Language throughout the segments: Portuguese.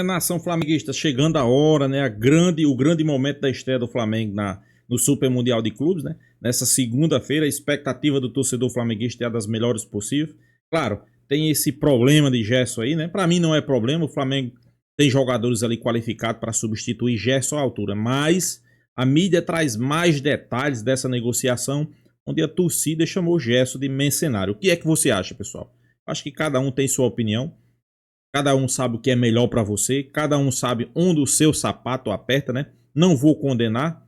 Nação flamenguista, chegando a hora, né? O grande momento da estreia do Flamengo no Super Mundial de Clubes, né? Nessa segunda-feira, a expectativa do torcedor flamenguista é a das melhores possível. Claro, tem esse problema de Gerson aí, né? Pra mim não é problema, o Flamengo tem jogadores ali qualificados para substituir Gerson à altura, mas a mídia traz mais detalhes dessa negociação, onde a torcida chamou Gerson de mercenário. O que é que você acha, pessoal? Acho que cada um tem sua opinião. Cada um sabe o que é melhor para você. Cada um sabe onde o seu sapato aperta, né? Não vou condenar.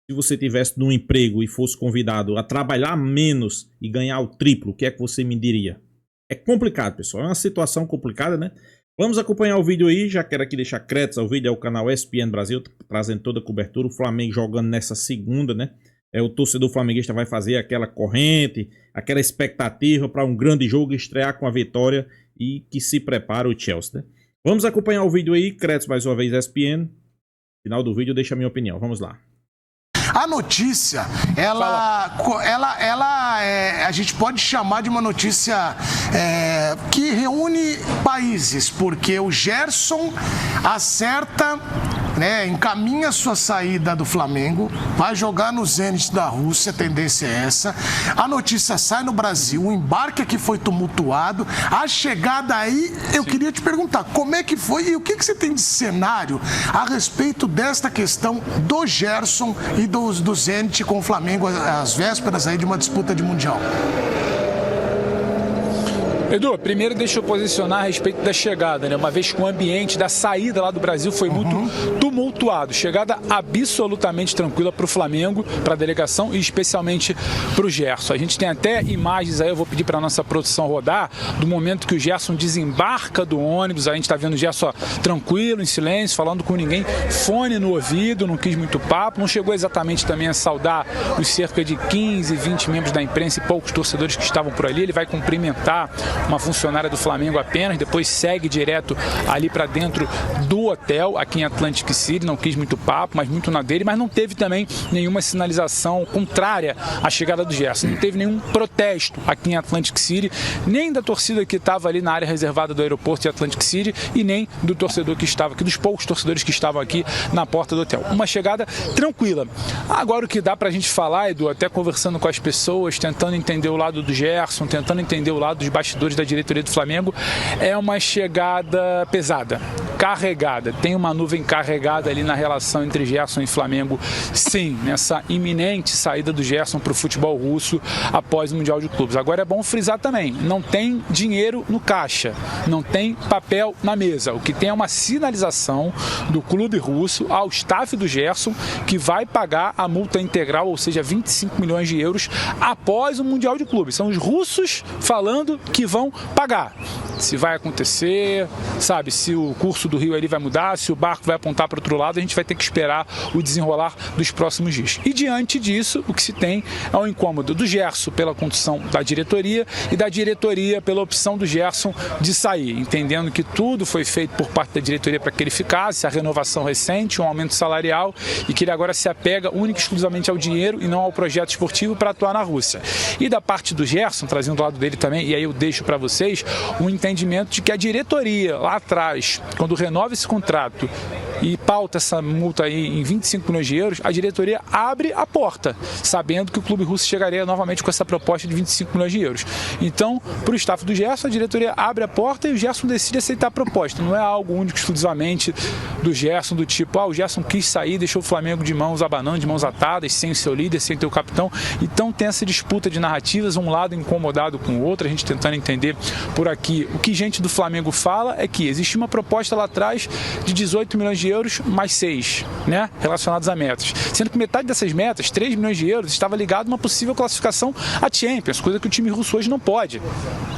Se você tivesse num emprego e fosse convidado a trabalhar menos e ganhar o triplo, o que é que você me diria? É complicado, pessoal. É uma situação complicada, né? Vamos acompanhar o vídeo aí. Já quero aqui deixar créditos ao vídeo. É o canal ESPN Brasil, trazendo toda a cobertura. O Flamengo jogando nessa segunda, né? O torcedor flamenguista vai fazer aquela corrente, aquela expectativa para um grande jogo, estrear com a vitória e que se prepara o Chelsea, né? Vamos acompanhar o vídeo aí, créditos mais uma vez ESPN. Final do vídeo, deixa a minha opinião. Vamos lá. A notícia, a gente pode chamar de uma notícia que reúne países, porque o Gerson acerta, né, encaminha sua saída do Flamengo, vai jogar no Zenit da Rússia, a tendência é essa. A notícia sai no Brasil, o embarque aqui foi tumultuado, a chegada aí, eu queria te perguntar, como é que foi e o que você tem de cenário a respeito desta questão do Gerson e do Zenit com o Flamengo às vésperas aí de uma disputa de Mundial? Edu, primeiro deixa eu posicionar a respeito da chegada, né? Uma vez que o ambiente da saída lá do Brasil foi muito tumultuado. Chegada absolutamente tranquila para o Flamengo, para a delegação e especialmente para o Gerson. A gente tem até imagens aí, eu vou pedir para a nossa produção rodar, do momento que o Gerson desembarca do ônibus. A gente está vendo o Gerson tranquilo, em silêncio, falando com ninguém, fone no ouvido, não quis muito papo, não chegou exatamente também a saudar os cerca de 15, 20 membros da imprensa e poucos torcedores que estavam por ali. Ele vai cumprimentar uma funcionária do Flamengo apenas, depois segue direto ali para dentro do hotel, aqui em Atlantic City, não quis muito papo, mas muito na dele, mas não teve também nenhuma sinalização contrária à chegada do Gerson, não teve nenhum protesto aqui em Atlantic City, nem da torcida que estava ali na área reservada do aeroporto de Atlantic City e nem do torcedor que estava aqui, dos poucos torcedores que estavam aqui na porta do hotel. Uma chegada tranquila. Agora o que dá pra gente falar, Edu, até conversando com as pessoas, tentando entender o lado do Gerson, tentando entender o lado dos bastidores da diretoria do Flamengo, é uma chegada pesada, carregada. Tem uma nuvem carregada ali na relação entre Gerson e Flamengo, sim, nessa iminente saída do Gerson para o futebol russo após o Mundial de Clubes. Agora é bom frisar também, não tem dinheiro no caixa, não tem papel na mesa. O que tem é uma sinalização do clube russo ao staff do Gerson, que vai pagar a multa integral, ou seja, 25 milhões de euros após o Mundial de Clubes. São os russos falando que vão pagar. Se vai acontecer, sabe, se o curso do rio ali vai mudar, se o barco vai apontar para o outro lado, a gente vai ter que esperar o desenrolar dos próximos dias. E diante disso, o que se tem é o incômodo do Gerson pela condução da diretoria e da diretoria pela opção do Gerson de sair, entendendo que tudo foi feito por parte da diretoria para que ele ficasse, a renovação recente, um aumento salarial e que ele agora se apega única e exclusivamente ao dinheiro e não ao projeto esportivo para atuar na Rússia. E da parte do Gerson, trazendo do lado dele também, e aí eu deixo para vocês um entendimento de que a diretoria lá atrás, quando renova esse contrato e pauta essa multa aí em 25 milhões de euros, a diretoria abre a porta, sabendo que o clube russo chegaria novamente com essa proposta de 25 milhões de euros. Então, para o staff do Gerson, a diretoria abre a porta e o Gerson decide aceitar a proposta. Não é algo único exclusivamente do Gerson, do tipo, o Gerson quis sair, deixou o Flamengo de mãos abanando, de mãos atadas, sem o seu líder, sem ter o capitão. Então tem essa disputa de narrativas, um lado incomodado com o outro, a gente tentando entender por aqui. O que gente do Flamengo fala é que existe uma proposta lá atrás de 18 milhões de euros mais 6, né, relacionados a metas. Sendo que metade dessas metas, 3 milhões de euros, estava ligado a uma possível classificação à Champions, coisa que o time russo hoje não pode.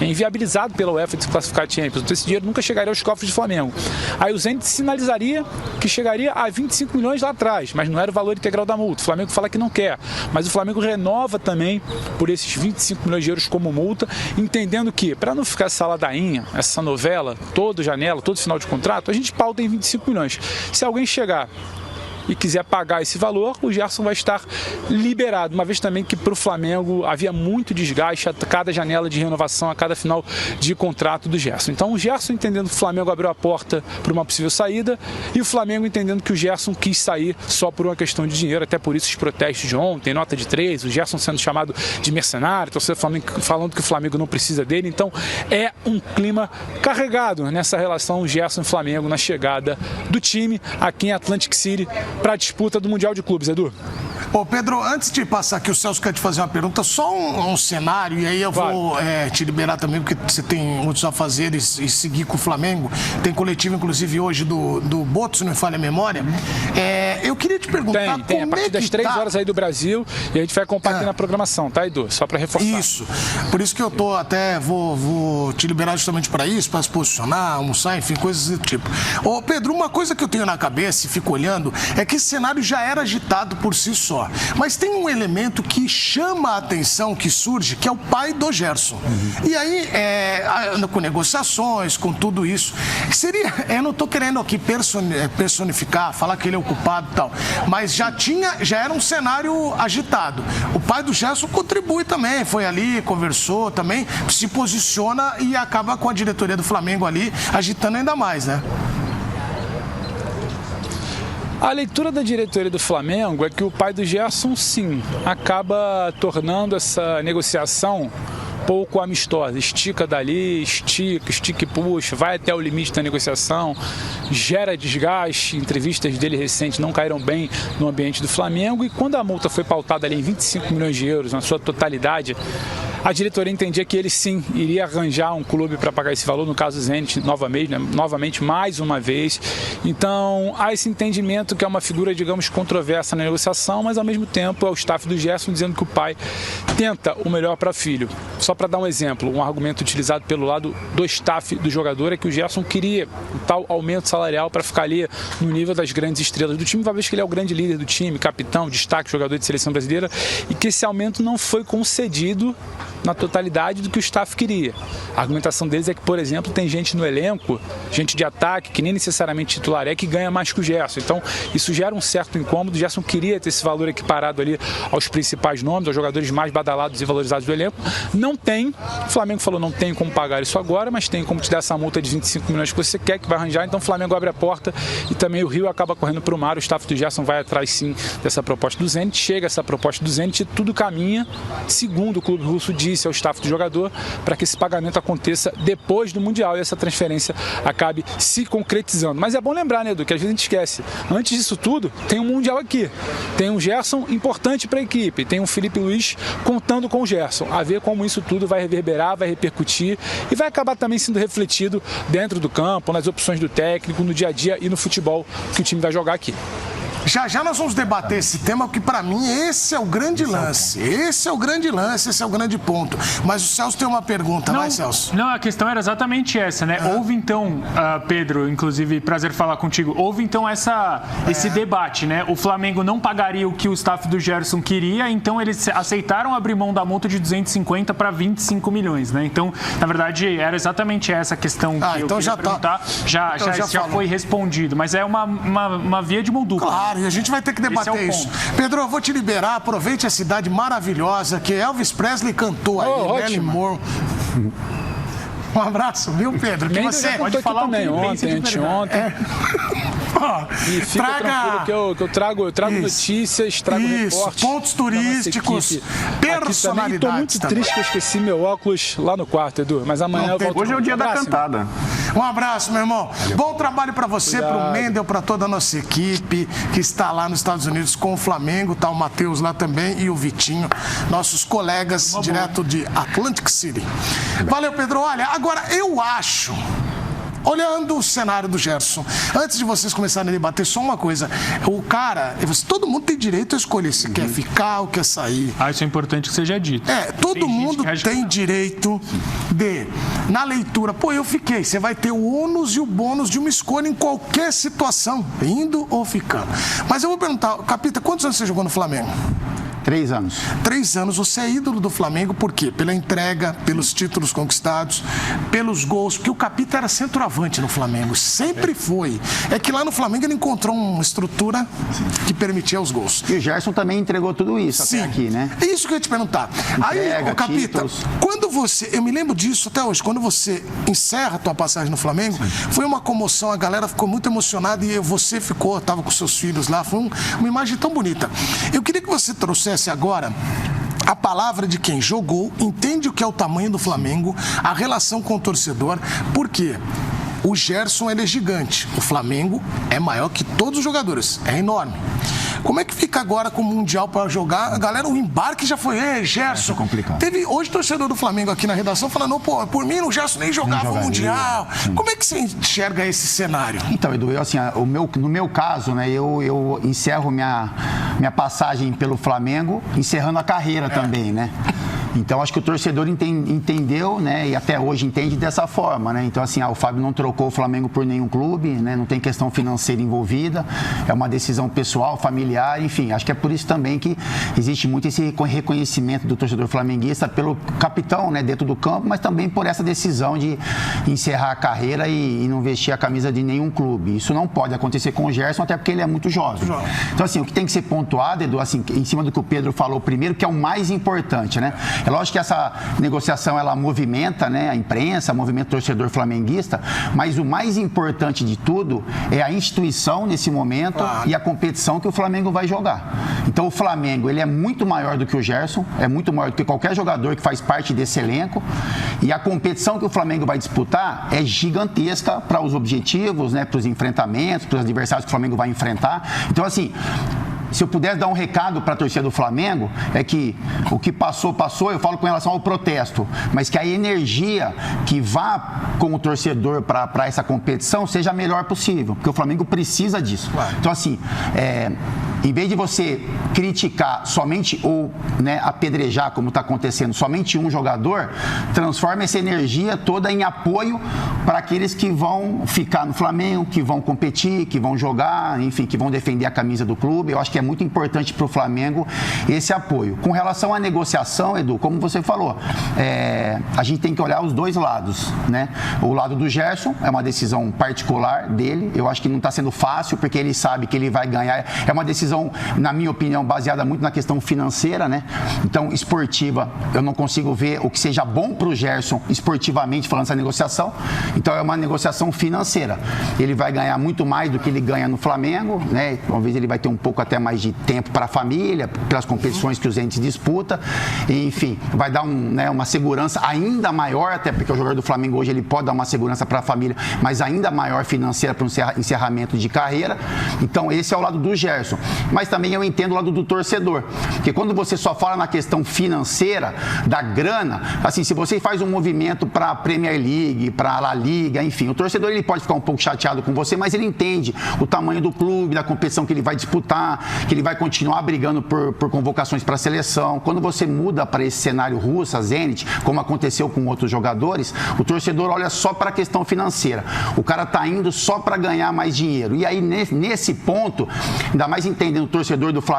É inviabilizado pela UEFA de se classificar à Champions. Então esse dinheiro nunca chegaria aos cofres do Flamengo. Aí o Zenit sinalizaria que chegaria a 25 milhões lá atrás, mas não era o valor integral da multa. O Flamengo fala que não quer, mas o Flamengo renova também por esses 25 milhões de euros como multa, entendendo que, para não ficar essa ladainha, essa novela, toda janela, todo final de contrato, a gente pauta em 25 milhões. Se alguém chegar e quiser pagar esse valor, o Gerson vai estar liberado, uma vez também que para o Flamengo havia muito desgaste a cada janela de renovação, a cada final de contrato do Gerson. Então o Gerson entendendo que o Flamengo abriu a porta para uma possível saída e o Flamengo entendendo que o Gerson quis sair só por uma questão de dinheiro, até por isso os protestos de ontem, nota de 3, o Gerson sendo chamado de mercenário, torcedor falando que o Flamengo não precisa dele. Então é um clima carregado nessa relação Gerson e Flamengo na chegada do time aqui em Atlantic City para a disputa do Mundial de Clubes, Edu. Ô Pedro, antes de passar aqui, o Celso quer te fazer uma pergunta, só um cenário, e aí eu vou te liberar também, porque você tem muitos afazeres e seguir com o Flamengo. Tem coletivo, inclusive, hoje do Boto, se não me falha a memória. Eu queria te perguntar tem a partir das 3 horas aí do Brasil, e a gente vai compartilhar na programação, tá, Edu? Só para reforçar. Isso. Por isso que eu tô até, vou te liberar justamente para isso, para se posicionar, almoçar, enfim, coisas do tipo. Ô Pedro, uma coisa que eu tenho na cabeça e fico olhando é que esse cenário já era agitado por si só. Mas tem um elemento que chama a atenção, que surge, que é o pai do Gerson. E aí, com negociações, com tudo isso, eu não estou querendo aqui personificar, falar que ele é o culpado e tal, mas já era um cenário agitado. O pai do Gerson contribui também, foi ali, conversou também, se posiciona e acaba com a diretoria do Flamengo ali agitando ainda mais, né? A leitura da diretoria do Flamengo é que o pai do Gerson, sim, acaba tornando essa negociação pouco amistosa. Estica dali, estica e puxa, vai até o limite da negociação, gera desgaste. Entrevistas dele recentes não caíram bem no ambiente do Flamengo e quando a multa foi pautada ali em 25 milhões de euros, na sua totalidade, a diretoria entendia que ele sim iria arranjar um clube para pagar esse valor, no caso do Zenit, novamente, mais uma vez. Então, há esse entendimento que é uma figura, digamos, controversa na negociação, mas ao mesmo tempo é o staff do Gerson dizendo que o pai tenta o melhor para filho. Só para dar um exemplo, um argumento utilizado pelo lado do staff do jogador é que o Gerson queria um tal aumento salarial para ficar ali no nível das grandes estrelas do time, uma vez que ele é o grande líder do time, capitão, destaque, jogador de seleção brasileira, e que esse aumento não foi concedido na totalidade do que o staff queria. A argumentação deles é que, por exemplo, tem gente no elenco, gente de ataque, que nem necessariamente titular é, que ganha mais que o Gerson. Então, isso gera um certo incômodo. O Gerson queria ter esse valor equiparado ali aos principais nomes, aos jogadores mais badalados e valorizados do elenco. Não tem. O Flamengo falou, não tem como pagar isso agora, mas tem como te dar essa multa de 25 milhões que você quer, que vai arranjar. Então, o Flamengo abre a porta e também o Rio acaba correndo para o mar. O staff do Gerson vai atrás, sim, dessa proposta do Zenit. Chega essa proposta do Zenit e tudo caminha, segundo o clube russo disse ao staff do jogador, para que esse pagamento aconteça depois do Mundial e essa transferência acabe se concretizando. Mas é bom lembrar, né, Edu, que às vezes a gente esquece. Antes disso tudo, tem um Mundial aqui. Tem um Gerson importante para a equipe. Tem um Felipe Luiz contando com o Gerson. A ver como isso tudo vai reverberar, vai repercutir e vai acabar também sendo refletido dentro do campo, nas opções do técnico, no dia a dia e no futebol que o time vai jogar aqui. Já nós vamos debater esse tema, porque para mim esse é o grande lance. Esse é o grande lance, esse é o grande ponto. Mas o Celso tem uma pergunta, vai, Celso? Não, a questão era exatamente essa, né? Houve então, Pedro, inclusive, prazer falar contigo, houve então esse debate, né? O Flamengo não pagaria o que o staff do Gerson queria, então eles aceitaram abrir mão da multa de 250 para 25 milhões, né? Então, na verdade, era exatamente essa a questão que eu queria perguntar. Já foi respondido, mas é uma via de mão dupla. Claro. E a gente vai ter que debater isso. Pedro, eu vou te liberar. Aproveite a cidade maravilhosa que Elvis Presley cantou aí, Nelly Moore. Um abraço, viu, Pedro? Que você pode falar também ontem, anteontem. E fica tranquilo que eu trago notícias, trago reportes. Pontos turísticos, personalidades. Estou muito triste que eu esqueci meu óculos lá no quarto, Edu. Mas amanhã eu volto. Hoje é o dia da cantada. Um abraço, meu irmão. Bom trabalho para você, para o Mendel, para toda a nossa equipe que está lá nos Estados Unidos com o Flamengo. Tá o Matheus lá também e o Vitinho, nossos colegas direto de Atlantic City. Valeu, Pedro. Olha, agora eu acho... Olhando o cenário do Gerson, antes de vocês começarem a debater, só uma coisa. O cara, todo mundo tem direito a escolher se quer ficar ou quer sair. Isso é importante que seja dito. Todo mundo tem direito de, na leitura, eu fiquei. Você vai ter o ônus e o bônus de uma escolha em qualquer situação, indo ou ficando. Mas eu vou perguntar, Capita, quantos anos você jogou no Flamengo? 3 anos. 3 anos. Você é ídolo do Flamengo por quê? Pela entrega, pelos títulos conquistados, pelos gols, porque o Capita era centroavante no Flamengo, sempre foi. É que lá no Flamengo ele encontrou uma estrutura que permitia os gols. E o Gerson também entregou tudo isso até aqui, né? É isso que eu ia te perguntar. Entrega, aí, Capita, títulos. quando você, eu me lembro disso até hoje, quando você encerra a tua passagem no Flamengo, foi uma comoção, a galera ficou muito emocionada e você ficou, estava com seus filhos lá, foi uma imagem tão bonita. Eu queria que você trouxesse agora a palavra de quem jogou, entende o que é o tamanho do Flamengo, a relação com o torcedor, por quê? O Gerson, ele é gigante. O Flamengo é maior que todos os jogadores. É enorme. Como é que fica agora com o Mundial para jogar? A galera, o embarque já foi. Gerson. É complicado. Teve hoje torcedor do Flamengo aqui na redação falando, pô, por mim o Gerson nem jogava o Mundial. Sim. Como é que você enxerga esse cenário? Então, Edu, assim, no meu caso, né, eu encerro minha passagem pelo Flamengo, encerrando a carreira também, né? Então, acho que o torcedor entendeu, né? E até hoje entende dessa forma, né? Então, assim, o Fábio não trocou o Flamengo por nenhum clube, né? Não tem questão financeira envolvida. É uma decisão pessoal, familiar, enfim. Acho que é por isso também que existe muito esse reconhecimento do torcedor flamenguista pelo capitão, né? Dentro do campo, mas também por essa decisão de encerrar a carreira e não vestir a camisa de nenhum clube. Isso não pode acontecer com o Gerson, até porque ele é muito jovem. Então, assim, o que tem que ser pontuado, Edu, assim, em cima do que o Pedro falou primeiro, que é o mais importante, né? É lógico que essa negociação, ela movimenta, né, a imprensa, movimenta o torcedor flamenguista, mas o mais importante de tudo é a instituição nesse momento e a competição que o Flamengo vai jogar. Então, o Flamengo, ele é muito maior do que o Gerson, é muito maior do que qualquer jogador que faz parte desse elenco, e a competição que o Flamengo vai disputar é gigantesca para os objetivos, né, para os enfrentamentos, para os adversários que o Flamengo vai enfrentar. Então, assim, se eu pudesse dar um recado para a torcida do Flamengo, é que o que passou, eu falo com relação ao protesto, mas que a energia que vá com o torcedor para essa competição seja a melhor possível, porque o Flamengo precisa disso. Então, assim, em vez de você criticar somente ou, né, apedrejar, como está acontecendo, somente um jogador, transforma essa energia toda em apoio para aqueles que vão ficar no Flamengo, que vão competir, que vão jogar, enfim, que vão defender a camisa do clube. Eu acho que é muito importante para o Flamengo esse apoio. Com relação à negociação, Edu, como você falou, a gente tem que olhar os dois lados, né? O lado do Gerson é uma decisão particular dele. Eu acho que não está sendo fácil, porque ele sabe que ele vai ganhar. É uma decisão, na minha opinião, baseada muito na questão financeira, né? Então, esportiva, eu não consigo ver o que seja bom para o Gerson esportivamente falando essa negociação. Então, é uma negociação financeira. Ele vai ganhar muito mais do que ele ganha no Flamengo, né? Talvez ele vai ter um pouco até mais de tempo para a família, pelas competições que os entes disputam. E, enfim, vai dar uma segurança ainda maior, até porque o jogador do Flamengo hoje ele pode dar uma segurança para a família, mas ainda maior financeira para um encerramento de carreira. Então, esse é o lado do Gerson. Mas também eu entendo o lado do torcedor, porque quando você só fala na questão financeira, da grana, assim, se você faz um movimento para a Premier League, para a La Liga, enfim, o torcedor ele pode ficar um pouco chateado com você, mas ele entende o tamanho do clube, da competição que ele vai disputar, que ele vai continuar brigando por convocações para a seleção. Quando você muda para esse cenário russo, a Zenit, como aconteceu com outros jogadores, o torcedor olha só para a questão financeira. O cara está indo só para ganhar mais dinheiro. E aí, nesse ponto, ainda mais entendendo o torcedor do Flamengo,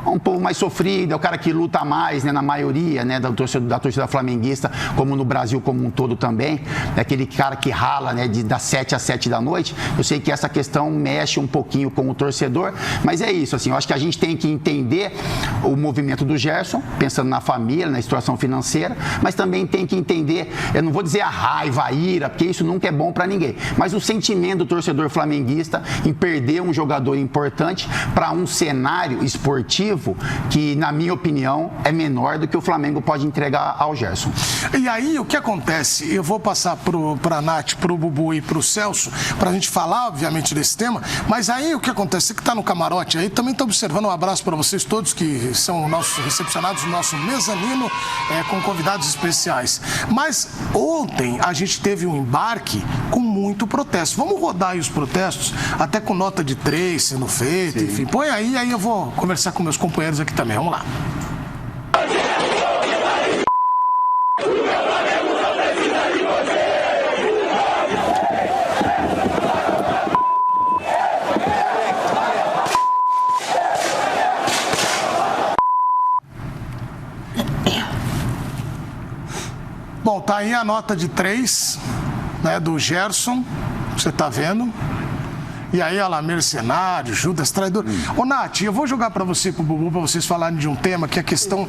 um pouco mais sofrido, é o cara que luta mais, né, na maioria, né, da torcida flamenguista, como no Brasil como um todo também, é aquele cara que rala, né, das 7 às 7 da noite. Eu sei que essa questão mexe um pouquinho com o torcedor, mas é isso, assim, eu acho que a gente tem que entender o movimento do Gerson, pensando na família, na situação financeira, mas também tem que entender, eu não vou dizer a raiva, a ira, porque isso nunca é bom para ninguém, mas o sentimento do torcedor flamenguista em perder um jogador importante para um cenário esportivo que, na minha opinião, é menor do que o Flamengo pode entregar ao Gerson. E aí, o que acontece? Eu vou passar para a Nath, para o Bubu e para o Celso, para a gente falar, obviamente, desse tema, mas aí o que acontece? Você que está no camarote aí, também está observando, um abraço para vocês todos que são nossos recepcionados, no nosso mezanino, com convidados especiais. Mas ontem a gente teve um embarque com muito protesto. Vamos rodar aí os protestos, até com nota de 3 sendo feita, enfim. Põe aí eu vou conversar com meus companheiros aqui também. Vamos lá. tá aí a nota de 3, né, do Gerson, você tá vendo? E aí, olha lá, mercenário, Judas, traidor. Ô, Nath, eu vou jogar pra você, pro Bubu, pra vocês falarem de um tema que é a questão...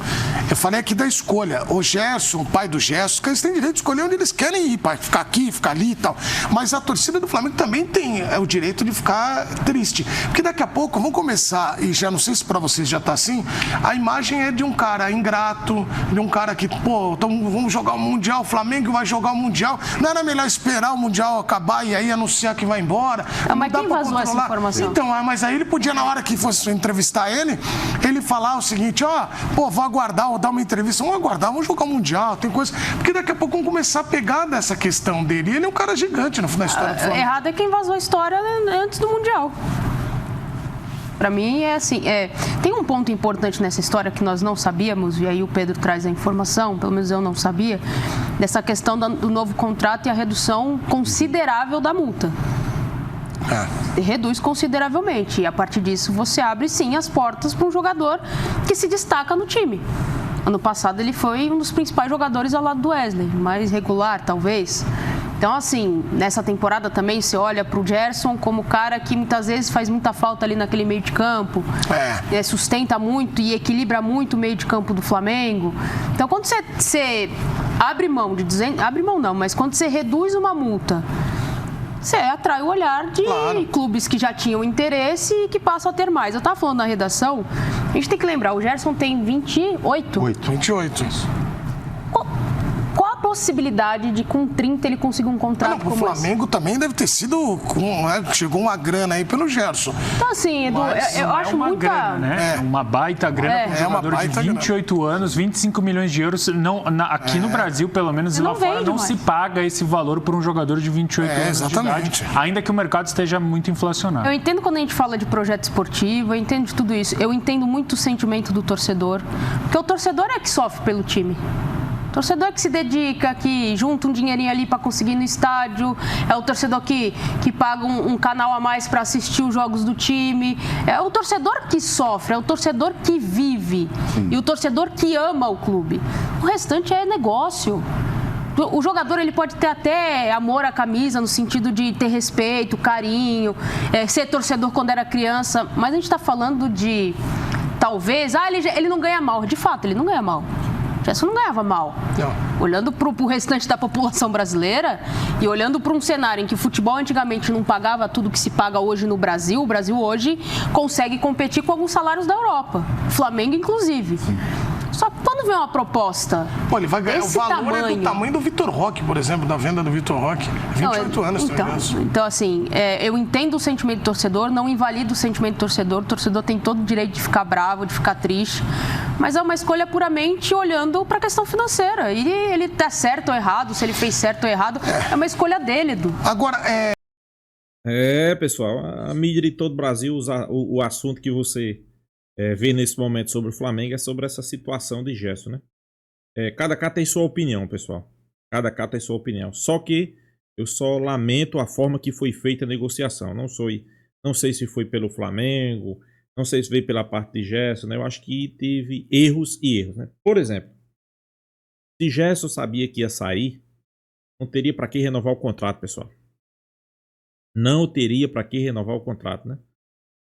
Eu falei aqui da escolha. O Gerson, o pai do Gerson, eles têm direito de escolher onde eles querem ir, pai. Ficar aqui, ficar ali e tal. Mas a torcida do Flamengo também tem o direito de ficar triste. Porque daqui a pouco vão começar, e já não sei se pra vocês já tá assim, a imagem é de um cara ingrato, de um cara que, pô, então vamos jogar o Mundial, o Flamengo vai jogar o Mundial. Não era melhor esperar o Mundial acabar e aí anunciar que vai embora? Mas quem vazou essa informação? Então, mas aí ele podia, na hora que fosse entrevistar ele falar o seguinte, pô, vou aguardar, vou dar uma entrevista, vamos aguardar, vamos jogar o Mundial, tem coisa... Porque daqui a pouco vão começar a pegar dessa questão dele. E ele é um cara gigante na história do Flamengo. Errado é quem vazou a história antes do Mundial. Para mim é assim, tem um ponto importante nessa história que nós não sabíamos, e aí o Pedro traz a informação, pelo menos eu não sabia, dessa questão do novo contrato e a redução considerável da multa. Reduz consideravelmente, e a partir disso você abre sim as portas para um jogador que se destaca no time. Ano passado ele foi um dos principais jogadores ao lado do Wesley, mais regular talvez. Então, assim, nessa temporada também você olha para o Gerson como cara que muitas vezes faz muita falta ali naquele meio de campo, sustenta muito e equilibra muito o meio de campo do Flamengo. Então, quando você abre mão de dizer, abre mão não, mas quando você reduz uma multa, você atrai o olhar de clubes que já tinham interesse e que passam a ter mais. Eu estava falando na redação, a gente tem que lembrar, o Gerson tem 28. 28. Qual a possibilidade de com 30 ele conseguir um contrato como esse? O Flamengo também deve ter sido, chegou uma grana aí pelo Gerson. Então assim, Edu, eu acho uma muita... grana, né? Uma baita grana para um jogador de 28 anos, 25 milhões de euros. Aqui no Brasil, pelo menos lá fora, não se paga esse valor por um jogador de 28 anos de idade, ainda que o mercado esteja muito inflacionado. Eu entendo quando a gente fala de projeto esportivo, eu entendo de tudo isso. Eu entendo muito o sentimento do torcedor, porque o torcedor é que sofre pelo time. O torcedor que se dedica, que junta um dinheirinho ali para conseguir ir no estádio, é o torcedor que paga um canal a mais para assistir os jogos do time, é o torcedor que sofre, é o torcedor que vive. Sim. E o torcedor que ama o clube. O restante é negócio. O jogador ele pode ter até amor à camisa, no sentido de ter respeito, carinho, ser torcedor quando era criança, mas a gente está falando de, talvez, ele não ganha mal. De fato, ele não ganha mal. Gerson não ganhava mal. Não. Olhando para o restante da população brasileira e olhando para um cenário em que o futebol antigamente não pagava tudo que se paga hoje no Brasil, o Brasil hoje consegue competir com alguns salários da Europa. Flamengo, inclusive. Só que quando vem uma proposta. Pô, ele vai ganhar o valor do tamanho do Vitor Roque, por exemplo, da venda do Vitor Roque. 28 anos. Então, assim, eu entendo o sentimento do torcedor, não invalido o sentimento do torcedor. O torcedor tem todo o direito de ficar bravo, de ficar triste. Mas é uma escolha puramente olhando para a questão financeira. E ele tá certo ou errado, se ele fez certo ou errado, é uma escolha dele, Edu. Agora, pessoal, a mídia de todo o Brasil, o assunto que você vê nesse momento sobre o Flamengo é sobre essa situação de Gerson, né? Cada cá tem sua opinião, pessoal. Cada cá tem sua opinião. Só que eu só lamento a forma que foi feita a negociação. Não sei se foi pelo Flamengo, não sei se veio pela parte de Gerson, né? Eu acho que teve erros e erros, né? Por exemplo, se Gerson sabia que ia sair, não teria para que renovar o contrato, pessoal. Não teria para que renovar o contrato, né?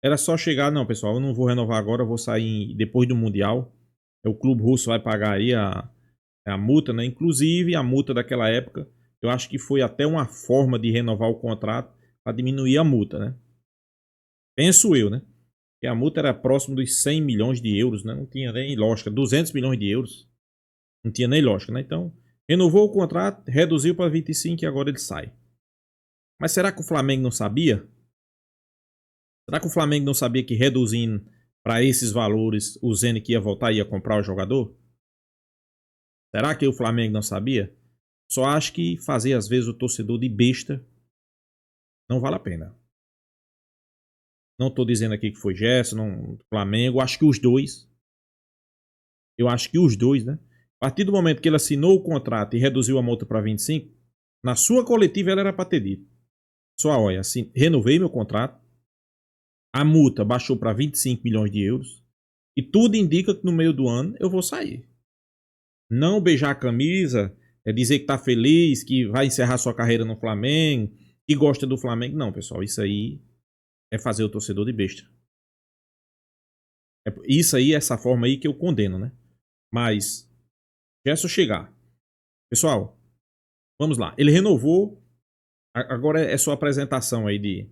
Era só chegar, não, pessoal, eu não vou renovar agora, eu vou sair depois do Mundial. O clube russo vai pagar aí a multa, né? Inclusive, a multa daquela época, eu acho que foi até uma forma de renovar o contrato para diminuir a multa, né? Penso eu, né? Que a multa era próximo dos 100 milhões de euros, né? Não tinha nem lógica. 200 milhões de euros. Não tinha nem lógica, né? Então, renovou o contrato, reduziu para 25 e agora ele sai. Mas será que o Flamengo não sabia? Será que o Flamengo não sabia que reduzindo para esses valores o Zenit ia voltar e ia comprar o jogador? Será que o Flamengo não sabia? Só acho que fazer às vezes o torcedor de besta não vale a pena. Não estou dizendo aqui que foi Gerson, não, Flamengo, acho que os dois. Eu acho que os dois, né? A partir do momento que ele assinou o contrato e reduziu a multa para 25, na sua coletiva ela era para ter dito. Só olha, assim, renovei meu contrato. A multa baixou para 25 milhões de euros. E tudo indica que no meio do ano eu vou sair. Não beijar a camisa, é dizer que tá feliz, que vai encerrar sua carreira no Flamengo, que gosta do Flamengo. Não, pessoal, isso aí é fazer o torcedor de besta. Isso aí, essa forma aí que eu condeno, né? Mas, Gerson chegar. Pessoal, vamos lá. Ele renovou. Agora é sua apresentação aí de...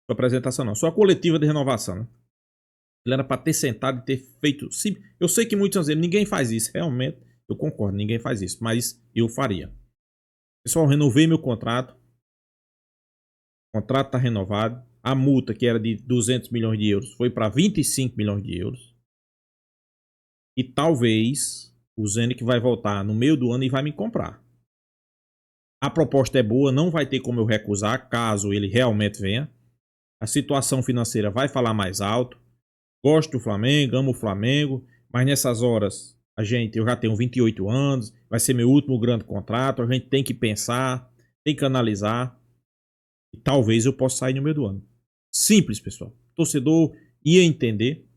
Sua apresentação não, sua coletiva de renovação, né? Ele era para ter sentado e ter feito... Eu sei que muitos vão dizer, ninguém faz isso. Realmente, eu concordo, ninguém faz isso. Mas eu faria. Pessoal, renovei meu contrato. O contrato está renovado. A multa, que era de 200 milhões de euros, foi para 25 milhões de euros. E talvez o Zenit vai voltar no meio do ano e vai me comprar. A proposta é boa, não vai ter como eu recusar, caso ele realmente venha. A situação financeira vai falar mais alto. Gosto do Flamengo, amo o Flamengo, mas nessas horas eu já tenho 28 anos, vai ser meu último grande contrato, a gente tem que pensar, tem que analisar e talvez eu possa sair no meio do ano. Simples, pessoal. O torcedor ia entender,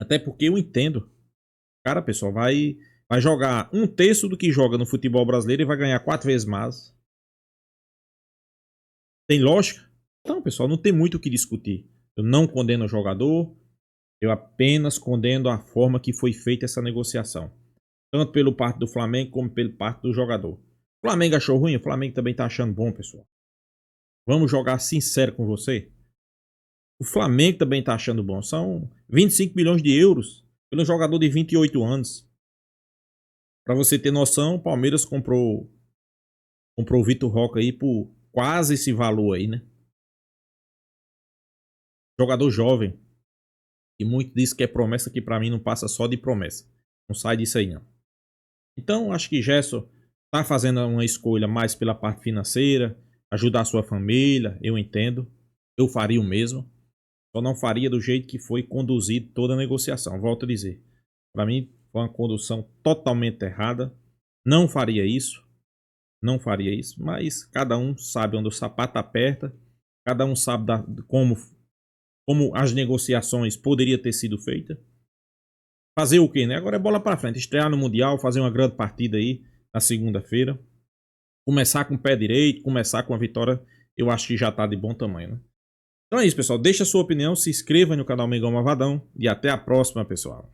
até porque eu entendo. Cara, pessoal, vai jogar 1/3 do que joga no futebol brasileiro e vai ganhar 4 vezes mais. Tem lógica? Então, pessoal, não tem muito o que discutir. Eu não condeno o jogador. Eu apenas condeno a forma que foi feita essa negociação. Tanto pelo parte do Flamengo como pelo parte do jogador. O Flamengo achou ruim? O Flamengo também tá achando bom, pessoal. Vamos jogar sincero com você. O Flamengo também tá achando bom. São 25 milhões de euros pelo jogador de 28 anos. Para você ter noção, o Palmeiras comprou o Vitor Roque aí por quase esse valor aí, né? Jogador jovem. E muito disso que é promessa, que para mim não passa só de promessa. Não sai disso aí, não. Então, acho que Gerson tá fazendo uma escolha mais pela parte financeira, ajudar a sua família, eu entendo. Eu faria o mesmo. Só não faria do jeito que foi conduzido toda a negociação. Volto a dizer. Para mim, foi uma condução totalmente errada. Não faria isso. Não faria isso. Mas cada um sabe onde o sapato aperta. Cada um sabe como as negociações poderiam ter sido feitas. Fazer o quê, né? Agora é bola para frente. Estrear no Mundial, fazer uma grande partida aí na segunda-feira. Começar com o pé direito, começar com a vitória, eu acho que já tá de bom tamanho, né? Então é isso, pessoal. Deixa a sua opinião, se inscreva no canal Mengão Malvadão e até a próxima, pessoal.